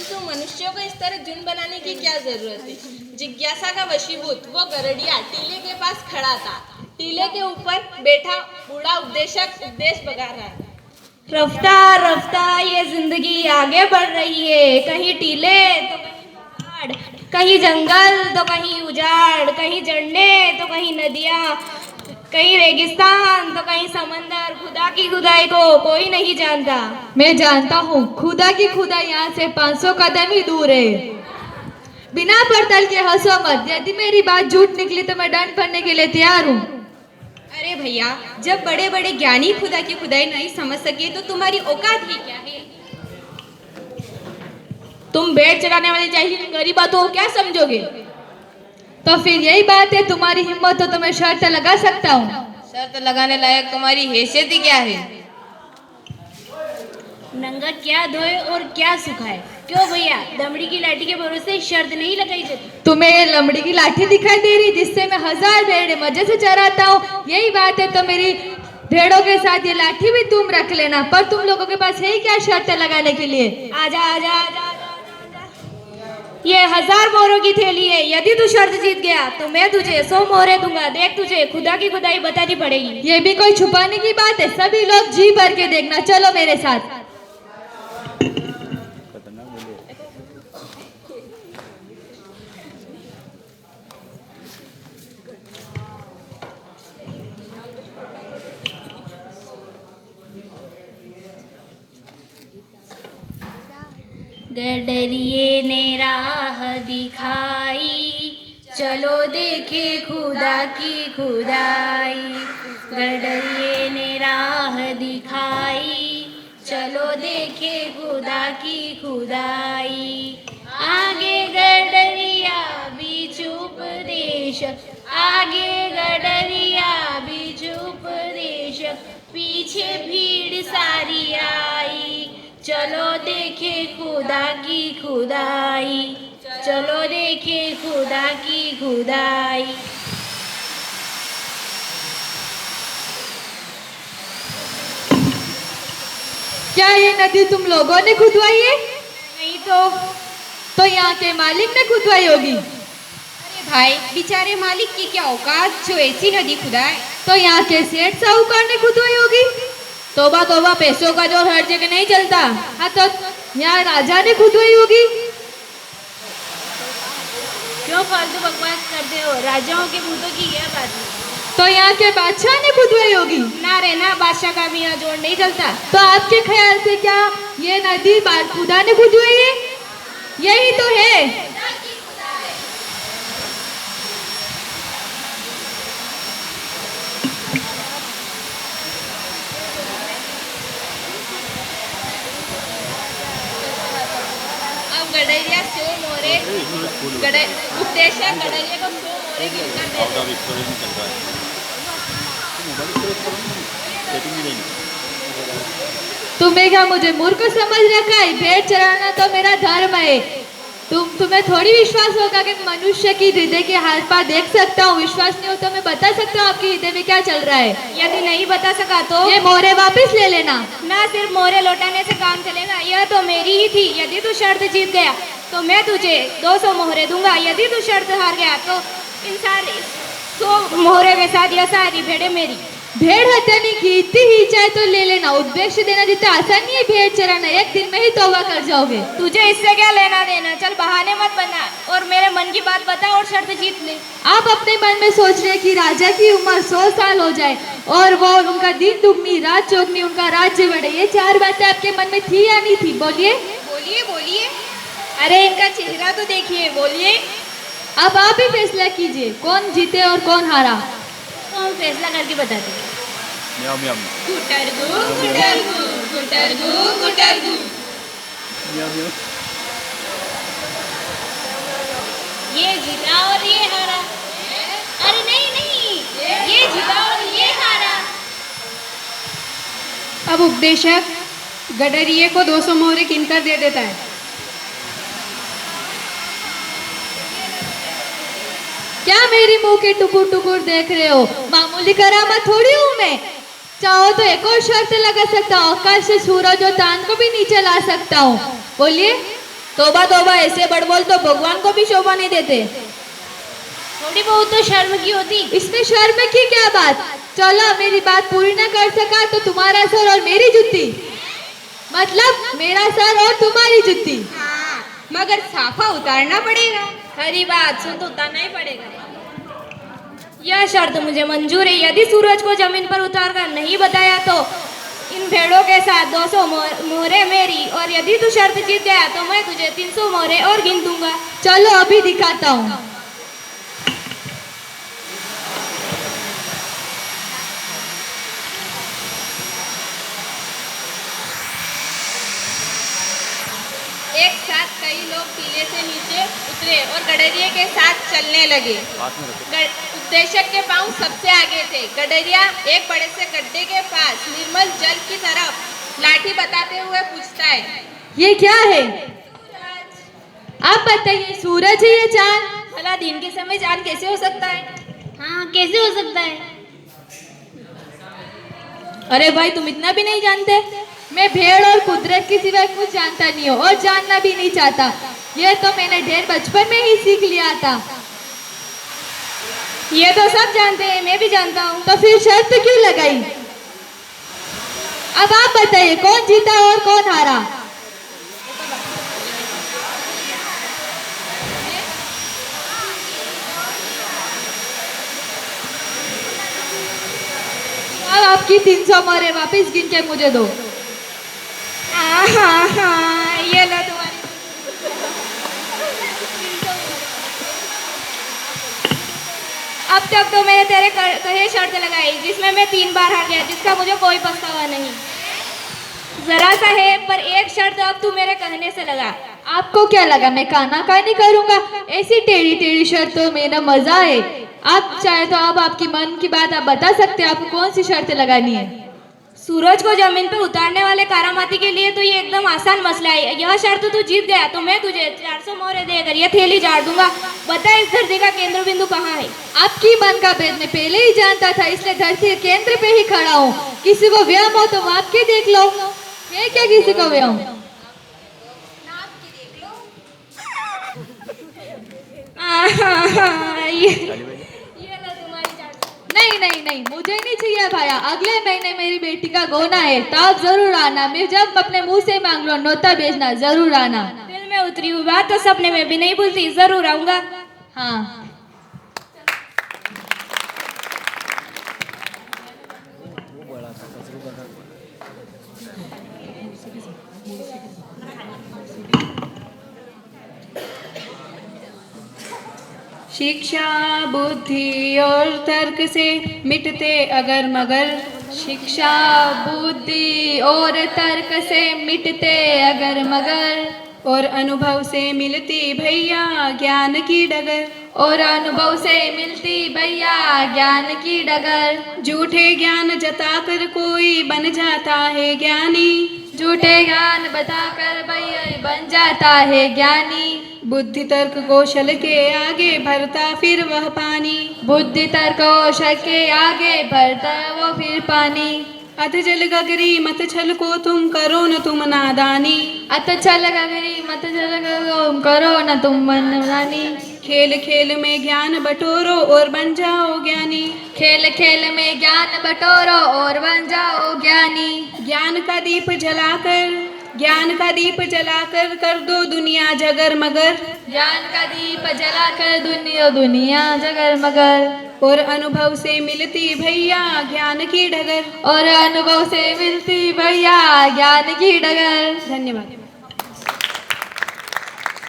परंतु मनुष्यों को इस तरह जुन बनाने की क्या जरूरत है। जिज्ञासा का वशीभूत वो गरड़िया टीले के पास खड़ा था। टीले के ऊपर बैठा बूढ़ा उपदेशक उपदेश बगा रहा था। रफ्ता रफ्ता ये जिंदगी आगे बढ़ रही है, कहीं टीले तो कहीं पहाड़, कहीं जंगल तो कहीं उजाड़, कहीं झरने तो कहीं नदियाँ, कहीं रेगिस्तान तो कहीं समंदर। खुदा की खुदाई को कोई नहीं जानता। मैं जानता हूँ, खुदा की खुदाई यहाँ से 500 कदम ही दूर है। बिना पड़ताल के हंसो मत। यदि मेरी बात झूठ निकली तो मैं दंड भरने के लिए तैयार हूँ। अरे भैया, जब बड़े बड़े ज्ञानी खुदा की खुदाई नहीं समझ सके तो तुम्हारी औकात ही क्या है। तुम भेड़ चराने वाले जाहिल गरीबा तो क्या समझोगे। तो फिर यही बात है, तुम्हारी हिम्मत हो तो मैं शर्त लगा सकता हूँ। शर्त लगाने लायक तुम्हारी हैसियत ही क्या है। नंगा क्या धोए और क्या सुखाए। क्यों भैया, दमड़ी की लाठी के भरोसे शर्त नहीं लगाई जाती। तुम्हें ये लमड़ी की लाठी दिखाई दे रही जिससे मैं 1000 भेड़ें मजे से चराता हूँ, यही बात है। तो मेरी भेड़ों के साथ ये लाठी भी तुम रख लेना। पर तुम लोगों के पास है ही क्या शर्त लगाने के लिए। आजा आजा आजा आजा आजा। ये 1000 मोहरों की थैली है। यदि तू शर्त जीत गया तो मैं तुझे 100 मोहरें दूंगा। देख, तुझे खुदा की खुदाई बतानी पड़ेगी। ये भी कोई छुपाने की बात है। सभी लोग जी भर के देखना। चलो मेरे साथ। गडरिए ने राह दिखाई, चलो देखे खुदा की खुदाई। गडरिए ने राह दिखाई, चलो देखे खुदा की खुदाई। आगे गडरिया बीच उपदेश, आगे गडरिया बीच उपदेश, पीछे भीड़ सारी आई। चलो देखे खुदा की खुदाई, चलो देखे खुदा की खुदाई। क्या ये नदी तुम लोगों ने खुदवाई है? नहीं तो यहाँ के मालिक ने खुदवाई होगी। अरे भाई, बेचारे मालिक की क्या औकात जो ऐसी नदी खुदाए। तो यहाँ के सेठ साहूकार ने खुदवाई होगी। तोबा तोबा, पैसों का जोर हर जगह नहीं चलता। हाँ, तो यहाँ राजा ने खुदवाई होगी। क्यों फालतू बकवास करते हो। राजाओं के मुंह की क्या बात है। तो यहाँ के बादशाह ने खुदवाई होगी। ना रे ना, बादशाह का भी यहाँ जोर नहीं चलता। तो आपके ख्याल से क्या ये नदी खुदा ने खुदवाई है? यही तो है। अब गडरिया 100 मोहरे उपदेशक गडरिया को 100 मोहरे गिनकर दे। तुम्हें क्या मुझे मूर्ख समझ रखा है? भेड़ चराना तो मेरा धर्म है। तुम्हें थोड़ी विश्वास होगा कि मनुष्य की हृदय के हाथ पांव देख सकता हूँ। विश्वास नहीं हो तो मैं बता सकता हूँ आपके हृदय में क्या चल रहा है। यदि नहीं बता सका तो ये मोहरे वापस ले लेना। ना सिर्फ मोहरे लौटाने से काम चलेगा, यह तो मेरी ही थी। यदि तू शर्त जीत गया तो मैं तुझे 200 मोहरे दूंगा। यदि तू शर्त हार गया तो इन सारी 100 मोहरे के साथ यह सारी भेड़ें मेरी। भेड़ हत्या नहीं की, इतनी ही चाहे तो ले लेना। उद्देश देना जितना आसान नहीं है भेड़ चराना। एक दिन में ही तौबा कर जाओगे। तुझे इससे क्या लेना देना। चल बहाने मत बना और मेरे मन की बात बता और शर्त जीत ले। आप अपने मन में सोच रहे कि राजा की उम्र 100 साल हो जाए और वो उनका दिन दुगनी रात चौगनी उनका राज्य बढ़े। ये 4 बातें आपके मन में थी या नहीं थी? बोलिए बोलिए बोलिए। अरे इनका चेहरा तो देखिए, बोलिए। अब आप ही फैसला कीजिए कौन जीते और कौन हारा। तो हम फैसला करके बताते हैं। गुटरगु गुटरगु गुटरगु गुटरगु। ये जीता और ये हारा। अरे नहीं नहीं, ये जीता और ये हारा। अब उपदेशक गडरिये को 200 मोहरे गिनकर दे देता है। क्या मेरी मुंह के टुकुर टुकुर देख रहे हो? मामूली करामत थोड़ी हूँ मैं। चाहो तो एक और शर्त लगा सकता हूँ। आकाश से सूरज और चांद को भी नीचे ला सकता हूँ। बोलिए। तोबा तोबा, ऐसे बड़बोल तो भगवान को भी शोभा नहीं देते। थोड़ी बहुत तो शर्म की होती। इसमें शर्म की क्या बात? चलो, मेरी बात पूरी न कर सका तो तुम्हारा सर और मेरी जुत्ती। मतलब मेरा सर और तुम्हारी जुत्ती। हाँ, मगर साफा उतारना पड़ेगा। खरी बात, सुन तो उतारना ही पड़ेगा। यह शर्त मुझे मंजूर है। यदि सूरज को जमीन पर उतार कर नहीं बताया तो इन भेड़ों के साथ 200 मोहरे मेरी, और यदि तू शर्त जीत गया तो मैं तुझे 300 मोहरे और गिन दूंगा। चलो अभी दिखाता हूँ। एक साथ कई लोग टीले से नीचे उतरे और गडरिये के साथ चलने लगे। उपदेशक के पांव सबसे आगे थे। गडरिया एक बड़े से गड्ढे के पास निर्मल जल की तरफ लाठी बताते हुए पूछता है, ये क्या है? आप बताइए, सूरज है या चांद? भला दिन के समय चांद कैसे हो सकता है? हाँ, कैसे हो सकता है? अरे भाई, तुम इतना भी नहीं जानते? मैं भेड़ और कुदरत के सिवाय कुछ जानता नहीं हूँ और जानना भी नहीं चाहता। ये तो मैंने ढेर बचपन में ही सीख लिया था। ये तो सब जानते हैं, मैं भी जानता हूँ। तो फिर शर्त क्यों लगाई? अब आप बताइए, कौन जीता और कौन हारा? अब आपकी 300 मोहरे वापस गिन के मुझे दो। ये लो तुम्हारी। अब तक तो मैंने तेरे कहे शर्त लगाई जिसमें मैं 3 बार हार गया, जिसका मुझे कोई पछतावा नहीं। जरा सा है, पर एक शर्त अब तू मेरे कहने से लगा। आपको क्या लगा मैं कानाकानी करूंगा? ऐसी टेढ़ी टेढ़ी शर्तों में ना मजा है। आप चाहे तो अब आपकी मन की बात आप बता सकते हैं, आपको कौन सी शर्त लगानी है? सूरज को जमीन पर उतारने वाले कारामाती के लिए तो ये एकदम आसान मसला है। यह शर्त तू जीत गया तो मैं तुझे 400 मोहरे देकर यह थैली झाड़ दूंगा। बता, इस धरती का केंद्र बिंदु कहाँ है? आपकी मन का भेद मैं पहले ही जानता था, इसलिए धरती के केंद्र पे ही खड़ा हूँ। किसी को व्यायाम हो तो आप के देख लो। है क्या किसी को व्यायाम? नहीं नहीं नहीं, मुझे नहीं चाहिए भाया। अगले महीने मेरी बेटी का गोना है, तब जरूर आना। मैं जब अपने मुंह से मांग लो नोता भेजना, जरूर आना। दिल में उतरी हुई बात तो सपने में भी नहीं भूलती, जरूर आऊंगा। हाँ। शिक्षा बुद्धि और तर्क से मिटते अगर मगर। शिक्षा बुद्धि और तर्क से मिटते अगर मगर, और अनुभव से मिलती भैया ज्ञान की डगर। और अनुभव से मिलती भैया ज्ञान की डगर। झूठे ज्ञान जताकर कोई बन जाता है ज्ञानी। झूठे ज्ञान बताकर भैया बन जाता है ज्ञानी। बुद्धि तर्क कौशल के आगे भरता फिर वह पानी। बुद्धि तर्क कौशल के आगे भरता वो फिर पानी। अथ जल गगरी मत छल को तुम करो न तुम नादानी। अथ छल गगरी मत छल को करो न तुम नादानी। खेल खेल में ज्ञान बटोरो और बन जाओ ज्ञानी। खेल खेल में ज्ञान बटोरो और बन जाओ ज्ञानी। ज्ञान का दीप जलाकर कर दो दुनिया जगर मगर। ज्ञान का दीप जलाकर दुनिया जगर मगर। और अनुभव से मिलती भैया ज्ञान की डगर। और अनुभव से मिलती भैया ज्ञान की डगर। धन्यवाद।